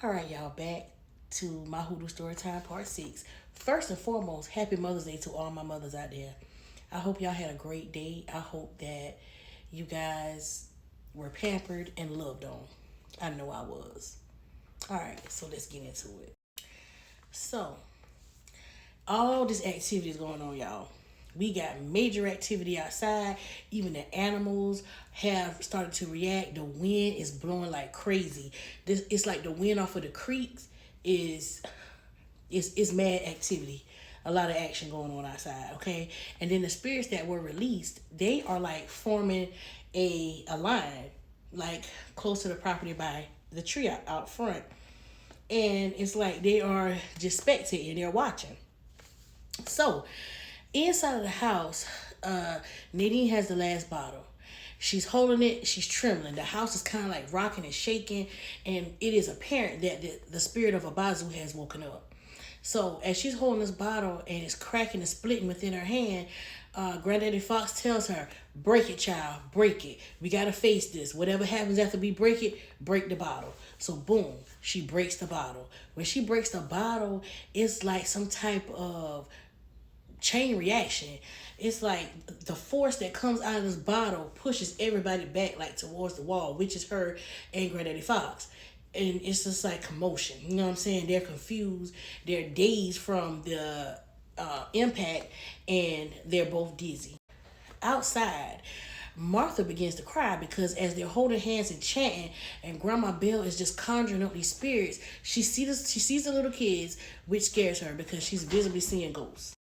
All right, y'all, back to my Hoodoo Storytime Part 6. First and foremost, happy Mother's Day to all my mothers out there. I hope y'all had a great day. I hope that you guys were pampered and loved on. I know I was. All right, so let's get into it. So, all this activity is going on, y'all. We got major activity outside. Even the animals have started to react. The wind is blowing like crazy. It's like the wind off of the creeks is is mad activity. A lot of action going on outside, okay? And then the spirits that were released, they are like forming a line, like close to the property by the tree out front. And it's like they are just spectating, they're watching. So, inside of the house, Nadine has the last bottle. She's holding it, she's trembling. The house is kind of like rocking and shaking, and it is apparent that the spirit of Abazu has woken up. So, as she's holding this bottle and it's cracking and splitting within her hand, Granddaddy Fox tells her, "Break it, child, break it. We gotta face this. Whatever happens after we break it, break the bottle." So, boom, she breaks the bottle. When she breaks the bottle, it's like some type of chain reaction. It's like the force that comes out of this bottle pushes everybody back like towards the wall, which is her and Granddaddy Fox. And it's just like commotion. You know what I'm saying? They're confused. They're dazed from the impact, and they're both dizzy. Outside, Martha begins to cry because as they're holding hands and chanting, and Grandma Bell is just conjuring up these spirits, she sees the little kids, which scares her because she's visibly seeing ghosts.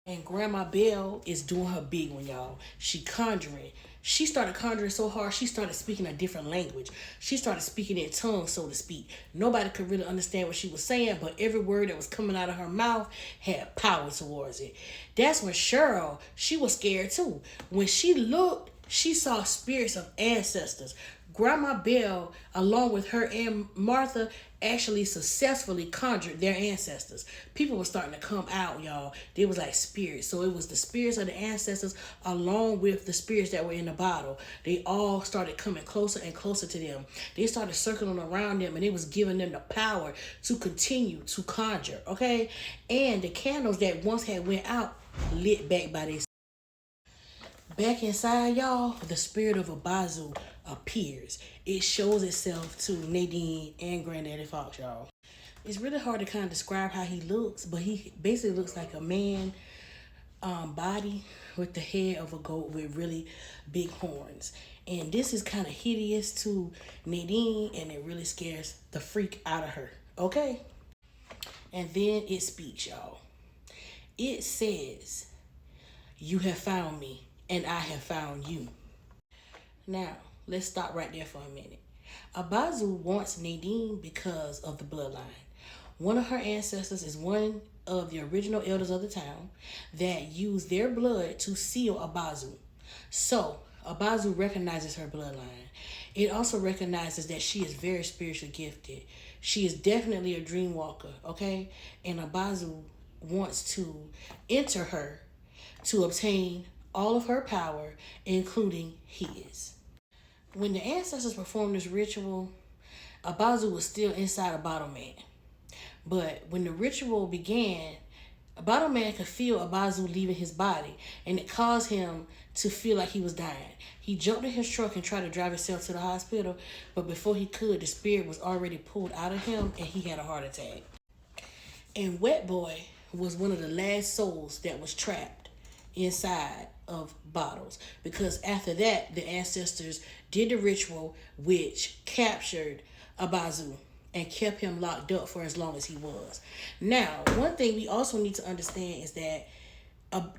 And Grandma Bell is doing her big one, y'all. She conjuring. She started conjuring so hard, she started speaking a different language. She started speaking in tongues, so to speak. Nobody could really understand what she was saying, but every word that was coming out of her mouth had power towards it. That's when Cheryl, she was scared too. When she looked, she saw spirits of ancestors. Grandma Bell, along with her and Martha, actually successfully conjured their ancestors. People were starting to come out, y'all. They was like spirits. So it was the spirits of the ancestors along with the spirits that were in the bottle. They all started coming closer and closer to them. They started circling around them, and it was giving them the power to continue to conjure, okay? And the candles that once had went out lit back by themselves. Back inside, y'all, the spirit of Abazu appears. It shows itself to Nadine and Granddaddy Fox, y'all. It's really hard to kind of describe how he looks, but he basically looks like a man body with the head of a goat with really big horns. And this is kind of hideous to Nadine, and it really scares the freak out of her. Okay? And then it speaks, y'all. It says, "You have found me, and I have found you." Now, let's stop right there for a minute. Abazu wants Nadine because of the bloodline. One of her ancestors is one of the original elders of the town that used their blood to seal Abazu. So, Abazu recognizes her bloodline. It also recognizes that she is very spiritually gifted. She is definitely a dream walker, okay? And Abazu wants to enter her to obtain all of her power, including his. When the ancestors performed this ritual, Abazu was still inside a bottle man. But when the ritual began, a bottle man could feel Abazu leaving his body, and it caused him to feel like he was dying. He jumped in his truck and tried to drive himself to the hospital, but before he could, the spirit was already pulled out of him, and he had a heart attack. And Wet Boy was one of the last souls that was trapped inside of bottles, because after that the ancestors did the ritual which captured Abazu and kept him locked up for as long as he was. Now, one thing we also need to understand is that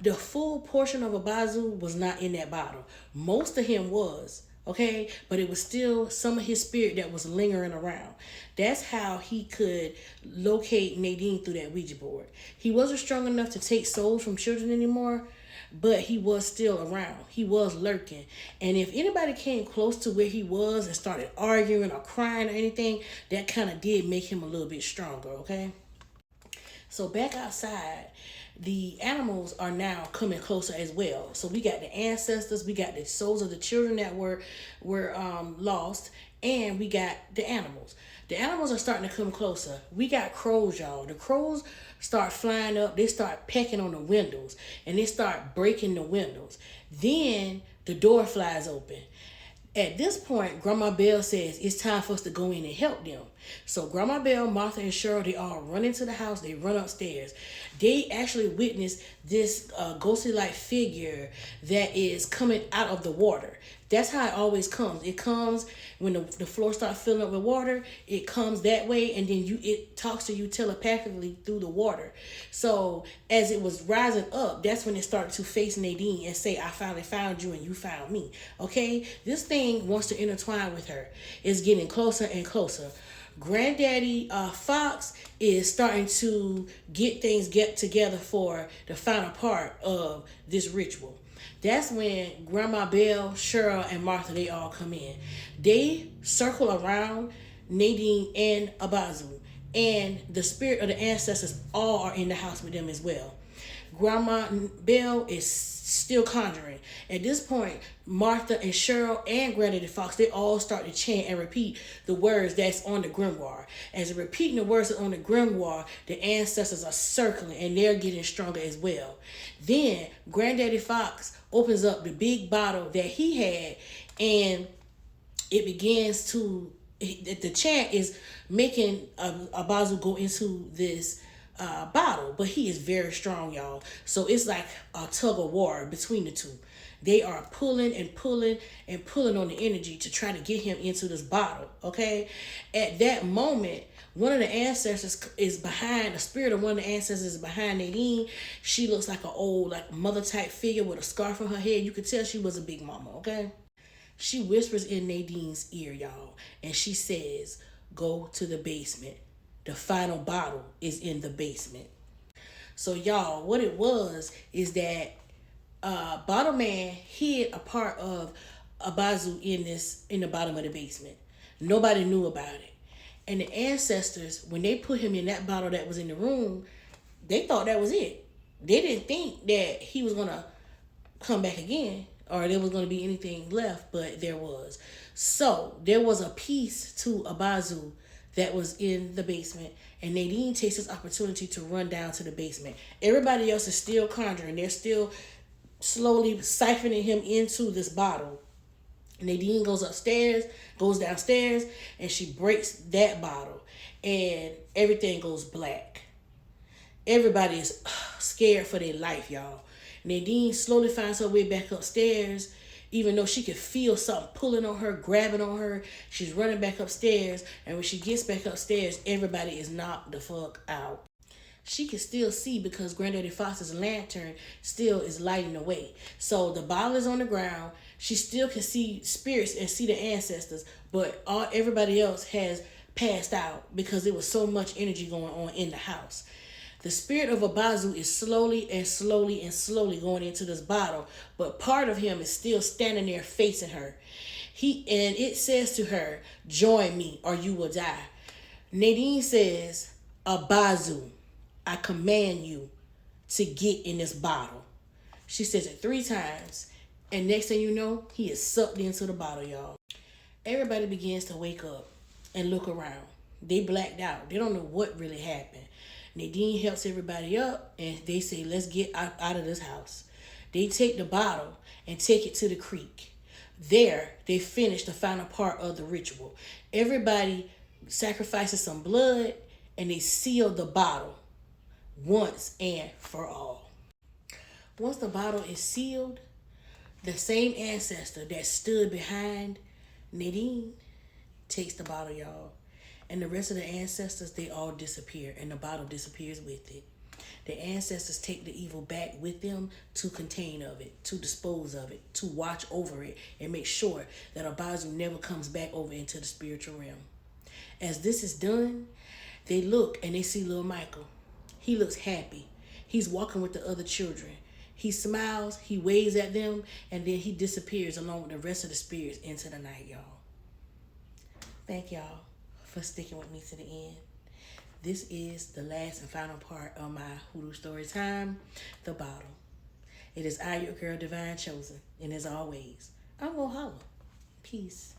the full portion of Abazu was not in that bottle. Most of him was, okay? But it was still some of his spirit that was lingering around. That's how he could locate Nadine through that Ouija board. He wasn't strong enough to take souls from children anymore, but he was still around. He was lurking. And if anybody came close to where he was and started arguing or crying or anything, that kind of did make him a little bit stronger, okay? So back outside, the animals are now coming closer as well. So we got the ancestors, we got the souls of the children that were lost, and we got the animals. The animals are starting to come closer. We got crows, y'all. The crows start flying up. They start pecking on the windows, and they start breaking the windows. Then the door flies open. At this point, Grandma Bell says it's time for us to go in and help them. So Grandma Bell, Martha, and Cheryl, they all run into the house. They run upstairs. They actually witness this ghostly-like figure that is coming out of the water. That's how it always comes. It comes when the floor starts filling up with water. It comes that way, and then it talks to you telepathically through the water. So as it was rising up, that's when it started to face Nadine and say, "I finally found you, and you found me." Okay, this thing wants to intertwine with her. It's getting closer and closer. Granddaddy Fox is starting to get together for the final part of this ritual. That's when Grandma Bell, Cheryl, and Martha, they all come in. They circle around Nadine and Abazu, and the spirit of the ancestors all are in the house with them as well. Grandma Bell is still conjuring. At this point, Martha and Cheryl and Granddaddy Fox, they all start to chant and repeat the words that's on the grimoire. As they're repeating the words that's on the grimoire, the ancestors are circling and they're getting stronger as well. Then Granddaddy Fox opens up the big bottle that he had, and it begins to, the chant is making Abazu go into this bottle, but he is very strong, y'all. So it's like a tug of war between the two. They are pulling and pulling and pulling on the energy to try to get him into this bottle. Okay, at that moment, one of the ancestors is behind, the spirit of one of the ancestors is behind Nadine. She looks like an old, like mother type figure with a scarf on her head. You could tell she was a big mama. Okay, she whispers in Nadine's ear, y'all, and she says, "Go to the basement. The final bottle is in the basement." So y'all, what it was is that Bottle Man hid a part of Abazu in the bottom of the basement. Nobody knew about it. And the ancestors, when they put him in that bottle that was in the room, they thought that was it. They didn't think that he was gonna come back again or there was gonna be anything left, but there was. So there was a piece to Abazu that was in the basement, and Nadine takes this opportunity to run down to the basement. Everybody else is still conjuring. They're still slowly siphoning him into this bottle. Nadine goes downstairs, and she breaks that bottle, and everything goes black. Everybody is scared for their life, y'all. Nadine slowly finds her way back upstairs. Even though she could feel something pulling on her, grabbing on her, she's running back upstairs. And when she gets back upstairs, everybody is knocked the fuck out. She can still see because Granddaddy Fox's lantern still is lighting the way. So the bottle is on the ground. She still can see spirits and see the ancestors, but everybody else has passed out because there was so much energy going on in the house. The spirit of Abazu is slowly and slowly and slowly going into this bottle, but part of him is still standing there facing her. And it says to her, "Join me or you will die." Nadine says, "Abazu, I command you to get in this bottle." She says it 3 times, and next thing you know, he is sucked into the bottle, y'all. Everybody begins to wake up and look around. They blacked out. They don't know what really happened. Nadine helps everybody up, and they say, "Let's get out of this house." They take the bottle and take it to the creek. There, they finish the final part of the ritual. Everybody sacrifices some blood, and they seal the bottle once and for all. Once the bottle is sealed, the same ancestor that stood behind Nadine takes the bottle, y'all. And the rest of the ancestors, they all disappear, and the bottle disappears with it. The ancestors take the evil back with them to contain of it, to dispose of it, to watch over it, and make sure that Abazu never comes back over into the spiritual realm. As this is done, they look and they see little Michael. He looks happy. He's walking with the other children. He smiles, he waves at them, and then he disappears along with the rest of the spirits into the night, y'all. Thank y'all for sticking with me to the end. This is the last and final part of my Hoodoo story time, The Bottle. It is I, your girl, Divine Chosen. And as always, I'm gonna holler. Peace.